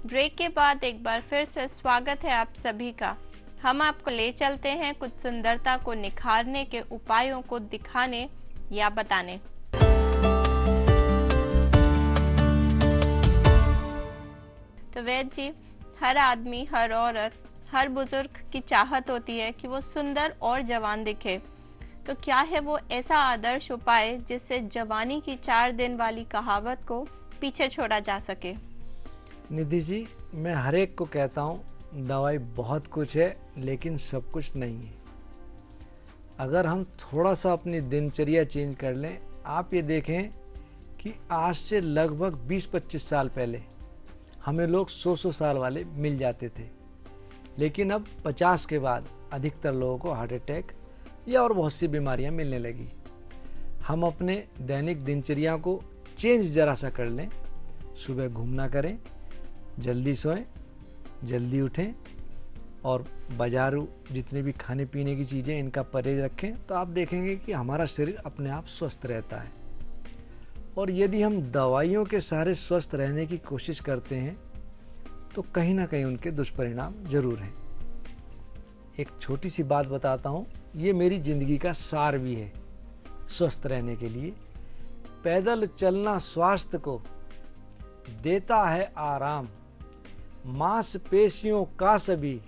Break के बाद एक बार फिर से स्वागत है आप सभी का। हम आपको ले चलते हैं कुछ सुंदरता को निखारने के उपायों को दिखाने या बताने। तो वैद्य जी, हर आदमी, हर औरत, हर बुजुर्ग की चाहत होती है कि वो सुंदर और जवान दिखे। तो क्या है वो ऐसा आदर्श उपाय जिससे जवानी की 4 दिन वाली कहावत को पीछे छोड़ा जा सके? निधि जी, मैं हर एक को कहता हूँ, दवाई बहुत कुछ है लेकिन सब कुछ नहीं है। अगर हम थोड़ा सा अपनी दिनचर्या चेंज कर लें, आप ये देखें कि आज से लगभग 20-25 साल पहले हमें लोग 100 साल वाले मिल जाते थे, लेकिन अब 50 के बाद अधिकतर लोगों को हार्ट अटैक या और बहुत सी बीमारियां मिलने लगी। हम अपने दैनिक दिनचर्या को चेंज जरा सा कर लें। सुबह घूमना करें, जल्दी सोएं, जल्दी उठें और बाजारू जितने भी खाने पीने की चीज़ें इनका परहेज रखें, तो आप देखेंगे कि हमारा शरीर अपने आप स्वस्थ रहता है। और यदि हम दवाइयों के सहारे स्वस्थ रहने की कोशिश करते हैं तो कहीं ना कहीं उनके दुष्परिणाम जरूर हैं। एक छोटी सी बात बताता हूँ, ये मेरी ज़िंदगी का सार भी है। स्वस्थ रहने के लिए पैदल चलना स्वास्थ्य को देता है आराम, मांसपेशियों का सभी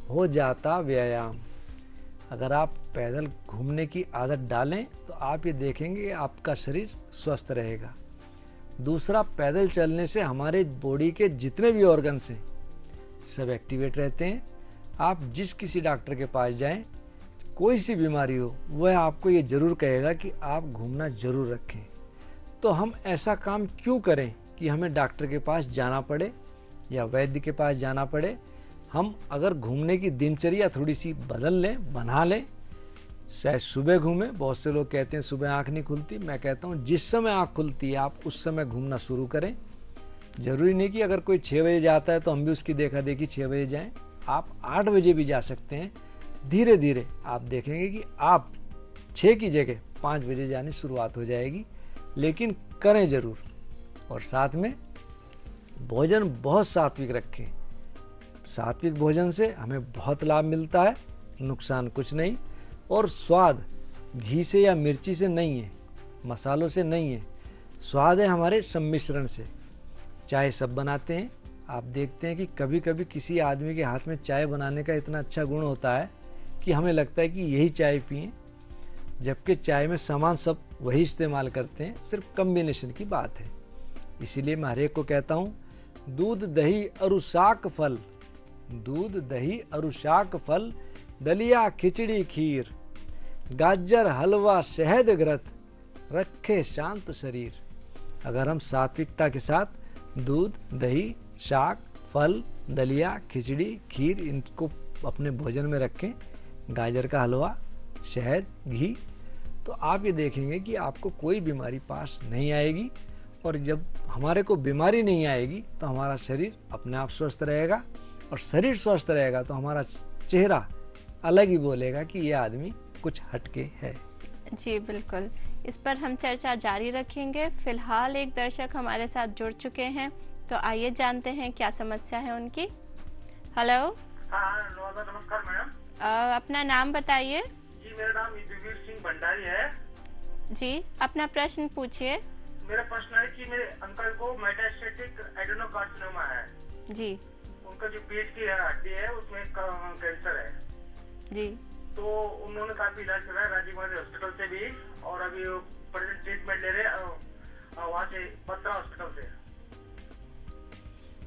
हो जाता व्यायाम। अगर आप पैदल घूमने की आदत डालें तो आप ये देखेंगे आपका शरीर स्वस्थ रहेगा। दूसरा, पैदल चलने से हमारे बॉडी के जितने भी ऑर्गन्स हैं सब एक्टिवेट रहते हैं। आप जिस किसी डॉक्टर के पास जाएं, कोई सी बीमारी हो, वह आपको ये ज़रूर कहेगा कि आप घूमना ज़रूर रखें। तो हम ऐसा काम क्यों करें कि हमें डॉक्टर के पास जाना पड़े या वैद्य के पास जाना पड़े। हम अगर घूमने की दिनचर्या थोड़ी सी बदल लें, बना लें, शायद सुबह घूमें। बहुत से लोग कहते हैं सुबह आँख नहीं खुलती। मैं कहता हूँ जिस समय आँख खुलती है आप उस समय घूमना शुरू करें। ज़रूरी नहीं कि अगर कोई 6 बजे जाता है तो हम भी उसकी देखा देखी 6 बजे जाएं। आप 8 बजे भी जा सकते हैं। धीरे धीरे आप देखेंगे कि आप 6 की जगह 5 बजे जाने शुरुआत हो जाएगी, लेकिन करें ज़रूर। और साथ में भोजन बहुत सात्विक रखें। सात्विक भोजन से हमें बहुत लाभ मिलता है, नुकसान कुछ नहीं। और स्वाद घी से या मिर्ची से नहीं है, मसालों से नहीं है, स्वाद है हमारे सम्मिश्रण से। चाय सब बनाते हैं, आप देखते हैं कि कभी कभी किसी आदमी के हाथ में चाय बनाने का इतना अच्छा गुण होता है कि हमें लगता है कि यही चाय पिएं, जबकि चाय में सामान सब वही इस्तेमाल करते हैं, सिर्फ कम्बिनेशन की बात है। इसीलिए मैं हर एक को कहता हूँ, दूध दही अरु शाक फल, दूध दही अरु शाक फल, दलिया खिचड़ी खीर, गाजर हलवा शहद घृत, रखे शांत शरीर। अगर हम सात्विकता के साथ दूध दही शाक फल दलिया खिचड़ी खीर इनको अपने भोजन में रखें, गाजर का हलवा शहद घी, तो आप ये देखेंगे कि आपको कोई बीमारी पास नहीं आएगी। और जब हमारे को बीमारी नहीं आएगी तो हमारा शरीर अपने आप स्वस्थ रहेगा, और शरीर स्वस्थ रहेगा तो हमारा चेहरा अलग ही बोलेगा कि ये आदमी कुछ हटके है। जी बिल्कुल, इस पर हम चर्चा जारी रखेंगे। फिलहाल एक दर्शक हमारे साथ जुड़ चुके हैं, तो आइए जानते हैं क्या समस्या है उनकी। हेलो। नमस्कार मैडम। अपना नाम बताइए। जी, मेरा नाम युद्धवीर सिंह भंडारी है। जी, अपना प्रश्न पूछिए। मेरा प्रश्न है कि मेरे अंकल को मेटास्टेटिक एडेनोकार्सिनोमा है। जी। उनका जो पेट की हड्डी है उसमें कैंसर है। जी। तो उन्होंने काफी इलाज कराया राजीव गांधी हॉस्पिटल से भी, और अभी वो प्रेजेंट ट्रीटमेंट ले रहे वहाँ से पत्रा हॉस्पिटल से।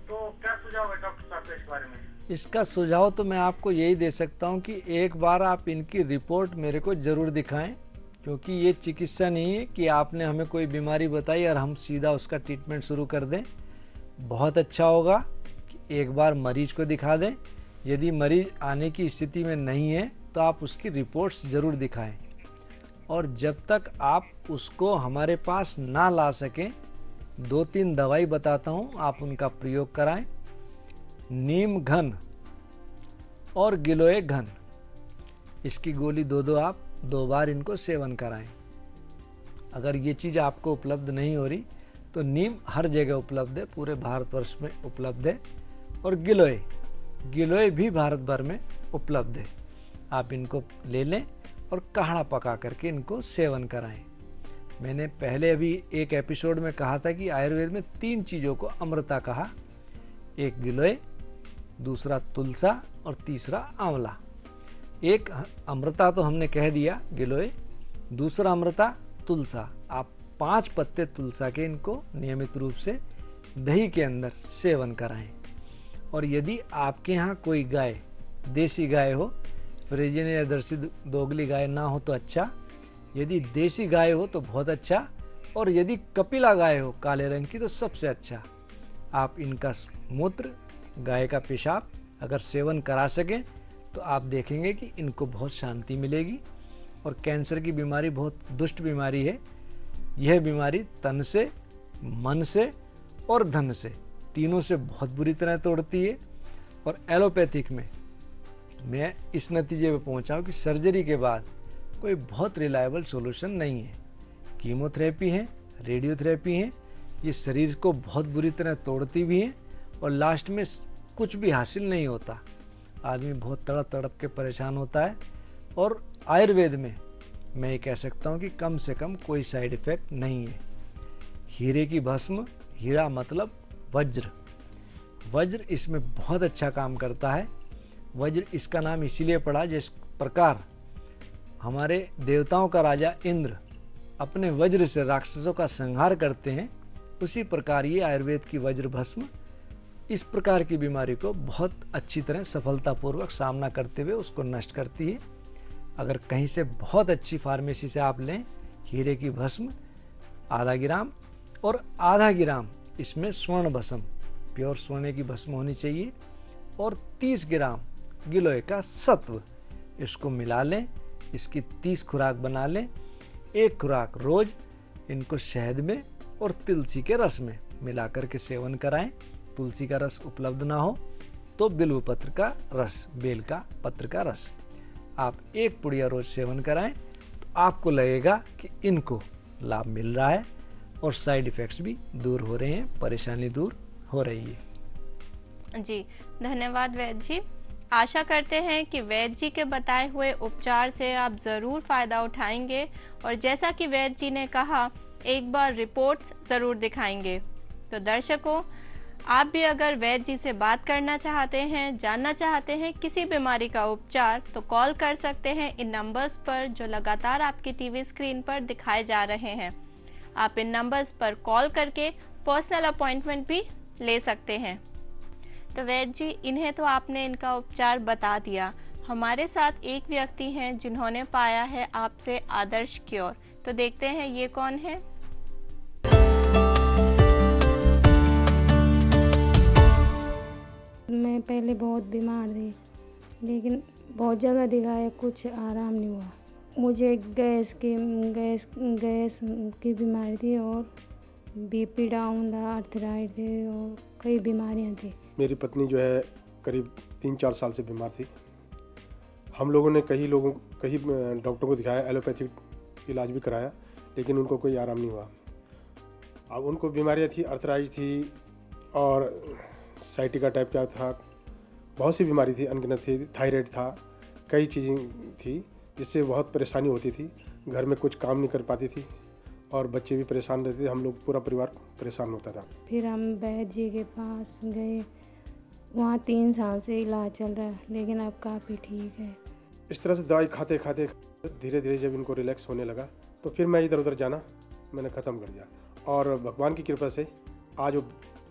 तो क्या सुझाव है डॉक्टर साहब इस बारे में? इसका सुझाव तो मैं आपको यही दे सकता हूँ कि एक बार आप इनकी रिपोर्ट मेरे को ज़रूर दिखाएं, क्योंकि ये चिकित्सा नहीं है कि आपने हमें कोई बीमारी बताई और हम सीधा उसका ट्रीटमेंट शुरू कर दें। बहुत अच्छा होगा कि एक बार मरीज को दिखा दें। यदि मरीज आने की स्थिति में नहीं है तो आप उसकी रिपोर्ट्स ज़रूर दिखाएं। और जब तक आप उसको हमारे पास ना ला सकें, 2-3 दवाई बताता हूँ, आप उनका प्रयोग कराएं। नीम घन और गिलोय घन, इसकी गोली 2-2 आप 2 बार इनको सेवन कराएं। अगर ये चीज़ आपको उपलब्ध नहीं हो रही तो नीम हर जगह उपलब्ध है, पूरे भारतवर्ष में उपलब्ध है। और गिलोय, गिलोय भी भारत भर में उपलब्ध है। आप इनको ले लें और काढ़ा पका करके इनको सेवन कराएं। मैंने पहले अभी एक एपिसोड में कहा था कि आयुर्वेद में 3 चीज़ों को अमृता कहा, एक गिलोय, दूसरा तुलसा और तीसरा आंवला। एक अमृता तो हमने कह दिया गिलोय, दूसरा अमृता तुलसा। आप 5 पत्ते तुलसा के इनको नियमित रूप से दही के अंदर सेवन कराएं। और यदि आपके यहाँ कोई गाय, देसी गाय हो, फ्रिजियन या जर्सी दोगली गाय ना हो तो अच्छा, यदि देसी गाय हो तो बहुत अच्छा, और यदि कपिला गाय हो काले रंग की तो सबसे अच्छा। आप इनका मूत्र, गाय का पेशाब अगर सेवन करा सकें तो आप देखेंगे कि इनको बहुत शांति मिलेगी। और कैंसर की बीमारी बहुत दुष्ट बीमारी है। यह बीमारी तन से, मन से और धन से, तीनों से बहुत बुरी तरह तोड़ती है। और एलोपैथिक में मैं इस नतीजे पे पहुंचा हूं कि सर्जरी के बाद कोई बहुत रिलायबल सॉल्यूशन नहीं है। कीमोथेरेपी है, रेडियोथेरेपी है, ये शरीर को बहुत बुरी तरह तोड़ती भी हैं और लास्ट में कुछ भी हासिल नहीं होता। आदमी बहुत तड़प तड़प के परेशान होता है। और आयुर्वेद में मैं ये कह सकता हूँ कि कम से कम कोई साइड इफ़ेक्ट नहीं है। हीरे की भस्म, हीरा मतलब वज्र, वज्र इसमें बहुत अच्छा काम करता है। वज्र इसका नाम इसीलिए पड़ा जिस प्रकार हमारे देवताओं का राजा इंद्र अपने वज्र से राक्षसों का संहार करते हैं, उसी प्रकार ये आयुर्वेद की वज्र भस्म इस प्रकार की बीमारी को बहुत अच्छी तरह सफलतापूर्वक सामना करते हुए उसको नष्ट करती है। अगर कहीं से बहुत अच्छी फार्मेसी से आप लें हीरे की भस्म आधा ग्राम, और आधा ग्राम इसमें स्वर्ण भस्म, प्योर सोने की भस्म होनी चाहिए, और 30 ग्राम गिलोय का सत्व, इसको मिला लें, इसकी 30 खुराक बना लें। 1 खुराक रोज इनको शहद में और तुलसी के रस में मिला करके सेवन कराएं। तुलसी का रस उपलब्ध ना हो तो बिल्व पत्र का रस, बेल का पत्र का रस आप 1 पुड़िया रोज सेवन कराएं तो आपको लगेगा कि इनको लाभ मिल रहा है और साइड इफ़ेक्ट्स भी दूर हो रहे हैं, परेशानी दूर हो रही है। जी धन्यवाद वैद्य जी। आशा करते हैं कि वैद्य जी के बताए हुए उपचार से आप ज़रूर फ़ायदा उठाएंगे और जैसा कि वैद्य जी ने कहा एक बार रिपोर्ट्स ज़रूर दिखाएंगे। तो दर्शकों, आप भी अगर वैद्य जी से बात करना चाहते हैं, जानना चाहते हैं किसी बीमारी का उपचार, तो कॉल कर सकते हैं इन नंबर्स पर जो लगातार आपकी टीवी स्क्रीन पर दिखाए जा रहे हैं। आप इन नंबर्स पर कॉल करके पर्सनल अपॉइंटमेंट भी ले सकते हैं। तो वैद्य जी, इन्हें तो आपने इनका उपचार बता दिया। हमारे साथ एक व्यक्ति हैं जिन्होंने पाया है आपसे आदर्श क्योर, तो देखते हैं ये कौन है। मैं पहले बहुत बीमार थी, लेकिन बहुत जगह दिखाया, कुछ आराम नहीं हुआ। मुझे गैस की बीमारी थी और बीपी डाउन था, आर्थराइड थे और कई बीमारियां थी। मेरी पत्नी जो है करीब 3-4 साल से बीमार थी। हम लोगों ने कई डॉक्टर को दिखाया, एलोपैथिक इलाज भी कराया, लेकिन उनको कोई आराम नहीं हुआ। अब उनको बीमारियां थी, आर्थराइड थी और साइटिका टाइप का था, बहुत सी बीमारी थी, अनगिनत थी, थायराइड था, कई चीज़ें थी जिससे बहुत परेशानी होती थी। घर में कुछ काम नहीं कर पाती थी और बच्चे भी परेशान रहते थे, हम लोग पूरा परिवार परेशान होता था। फिर हम वैद्य जी के पास गए, वहाँ 3 साल से इलाज चल रहा है, लेकिन अब काफ़ी ठीक है। इस तरह से दवाई खाते खाते धीरे धीरे जब इनको रिलैक्स होने लगा तो फिर मैं इधर उधर जाना मैंने ख़त्म कर दिया और भगवान की कृपा से आज वो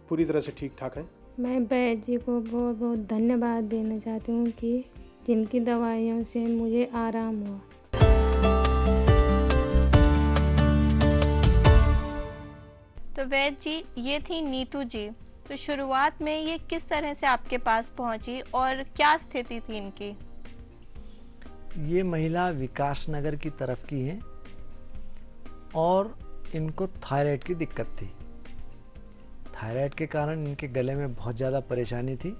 पूरी तरह से ठीक ठाक हैं। मैं वैद्य जी को बहुत बहुत धन्यवाद देना चाहती हूँ कि जिनकी दवाइयों से मुझे आराम हुआ। तो वैद्य जी, ये थी नीतू जी। तो शुरुआत में ये किस तरह से आपके पास पहुंची और क्या स्थिति थी इनकी? ये महिला विकास नगर की तरफ की है और इनको थायराइड की दिक्कत थी। थायराइड के कारण इनके गले में बहुत ज़्यादा परेशानी थी।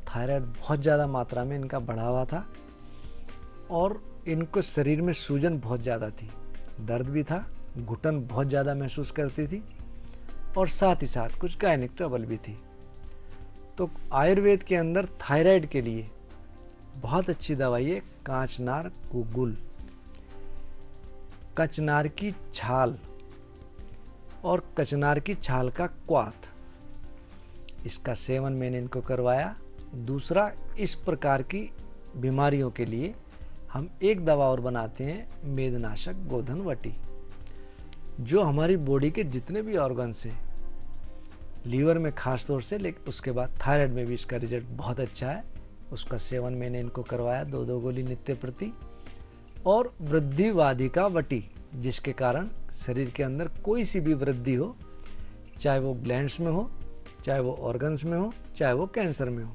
थायराइड बहुत ज़्यादा मात्रा में इनका बढ़ा हुआ था और इनको शरीर में सूजन बहुत ज़्यादा थी, दर्द भी था, घुटन बहुत ज़्यादा महसूस करती थी और साथ ही साथ कुछ गायनिक ट्रबल भी थी। तो आयुर्वेद के अंदर थायराइड के लिए बहुत अच्छी दवाई है कांचनार गुगुल, कचनार की छाल और कचनार की छाल का क्वाथ। इसका सेवन मैंने इनको करवाया। दूसरा, इस प्रकार की बीमारियों के लिए हम एक दवा और बनाते हैं मेदनाशक गोधन वटी, जो हमारी बॉडी के जितने भी ऑर्गन्स हैं, लीवर में खास तौर से, लेकिन उसके बाद थायराइड में भी इसका रिजल्ट बहुत अच्छा है। उसका सेवन मैंने इनको करवाया 2-2 गोली नित्य प्रति। और वृद्धिवाधिका वटी, जिसके कारण शरीर के अंदर कोई सी भी वृद्धि हो, चाहे वो ग्लैंड्स में हो, चाहे वो ऑर्गन्स में हो, चाहे वो कैंसर में हो,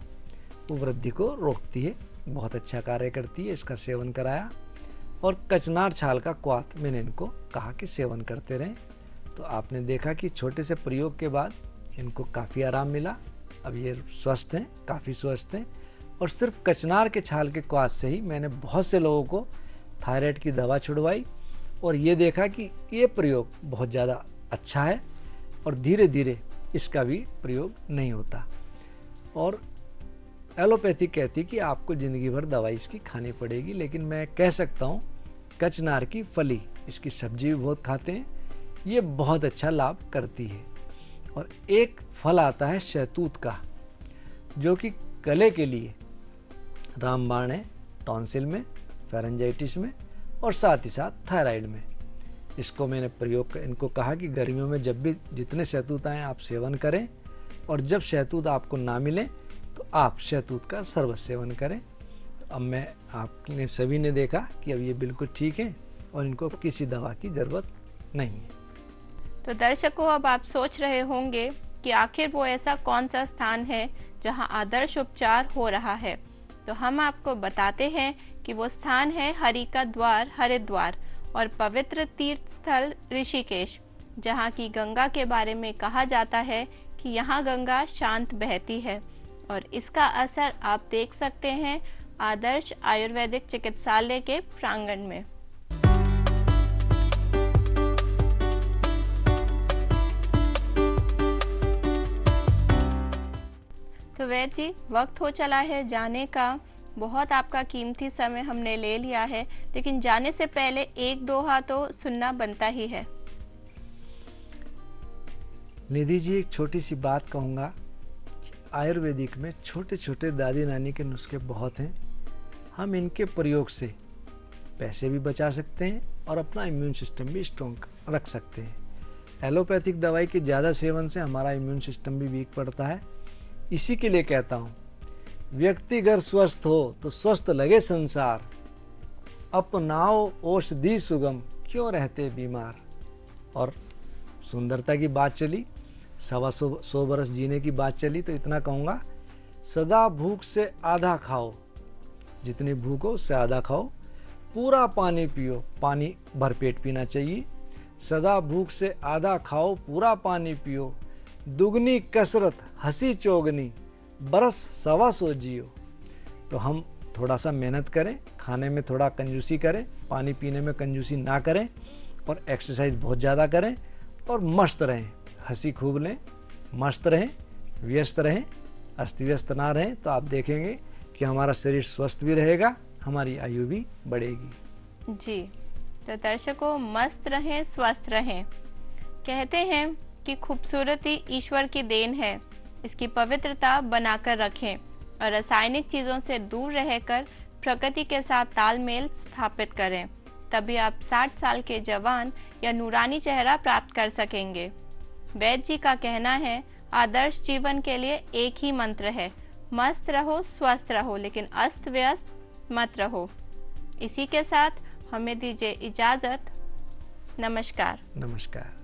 वो वृद्धि को रोकती है, बहुत अच्छा कार्य करती है। इसका सेवन कराया। और कचनार छाल का क्वाथ मैंने इनको कहा कि सेवन करते रहें। तो आपने देखा कि छोटे से प्रयोग के बाद इनको काफ़ी आराम मिला। अब ये स्वस्थ हैं, काफ़ी स्वस्थ हैं। और सिर्फ कचनार के छाल के क्वाथ से ही मैंने बहुत से लोगों को थायराइड की दवा छुड़वाई और ये देखा कि ये प्रयोग बहुत ज़्यादा अच्छा है और धीरे धीरे इसका भी प्रयोग नहीं होता। और एलोपैथी कहती कि आपको ज़िंदगी भर दवाई इसकी खानी पड़ेगी, लेकिन मैं कह सकता हूँ कचनार की फली, इसकी सब्जी भी बहुत खाते हैं, ये बहुत अच्छा लाभ करती है। और एक फल आता है शहतूत का, जो कि गले के लिए रामबाण है, टॉन्सिल में, फेरेंजाइटिस में और साथ ही साथ थायराइड में। इसको मैंने प्रयोग इनको कहा कि गर्मियों में जब भी जितने शहतूत आएँ आप सेवन करें, और जब शहतूत आपको ना मिले तो आप शहतूत का सर्वत सेवन करें। तो अब मैं आपने सभी ने देखा कि अब ये बिल्कुल ठीक है और इनको किसी दवा की ज़रूरत नहीं है। तो दर्शकों, अब आप सोच रहे होंगे कि आखिर वो ऐसा कौन सा स्थान है जहां आदर्श उपचार हो रहा है। तो हम आपको बताते हैं कि वो स्थान है हरि का द्वार हरिद्वार और पवित्र तीर्थ स्थल ऋषिकेश, जहाँ की गंगा के बारे में कहा जाता है कि यहाँ गंगा शांत बहती है। और इसका असर आप देख सकते हैं आदर्श आयुर्वेदिक चिकित्सालय के प्रांगण में। तो वैद्य जी, वक्त हो चला है जाने का। बहुत आपका कीमती समय हमने ले लिया है, लेकिन जाने से पहले एक दोहा तो सुनना बनता ही है। निधि जी, एक छोटी सी बात कहूँगा कि आयुर्वेदिक में छोटे छोटे दादी नानी के नुस्खे बहुत हैं। हम इनके प्रयोग से पैसे भी बचा सकते हैं और अपना इम्यून सिस्टम भी स्ट्रॉन्ग रख सकते हैं। एलोपैथिक दवाई के ज़्यादा सेवन से हमारा इम्यून सिस्टम भी वीक पड़ता है। इसी के लिए कहता हूँ, व्यक्ति अगर स्वस्थ हो तो स्वस्थ लगे संसार, अपनाओ औषधि सुगम, क्यों रहते बीमार। और सुंदरता की बात चली, 125 बरस जीने की बात चली, तो इतना कहूँगा, सदा भूख से आधा खाओ, जितनी भूख हो उससे आधा खाओ, पूरा पानी पियो, पानी भरपेट पीना चाहिए। सदा भूख से आधा खाओ, पूरा पानी पियो, दुगनी कसरत हंसी चौगनी, बरस 125 जियो। तो हम थोड़ा सा मेहनत करें, खाने में थोड़ा कंजूसी करें, पानी पीने में कंजूसी ना करें, और एक्सरसाइज बहुत ज़्यादा करें और मस्त रहें, हंसी खूब लें, मस्त रहें, व्यस्त रहें, अस्त व्यस्त ना रहें। तो आप देखेंगे कि हमारा शरीर स्वस्थ भी रहेगा, हमारी आयु भी बढ़ेगी। जी, तो दर्शकों, मस्त रहें, स्वस्थ रहें। कहते हैं कि खूबसूरती ईश्वर की देन है, इसकी पवित्रता बनाकर रखें और रासायनिक चीज़ों से दूर रहकर प्रकृति के साथ तालमेल स्थापित करें। तभी आप 60 साल के जवान या नूरानी चेहरा प्राप्त कर सकेंगे। वैद्य जी का कहना है, आदर्श जीवन के लिए एक ही मंत्र है, मस्त रहो, स्वस्थ रहो, लेकिन अस्त व्यस्त मत रहो। इसी के साथ हमें दीजिए इजाज़त। नमस्कार। नमस्कार।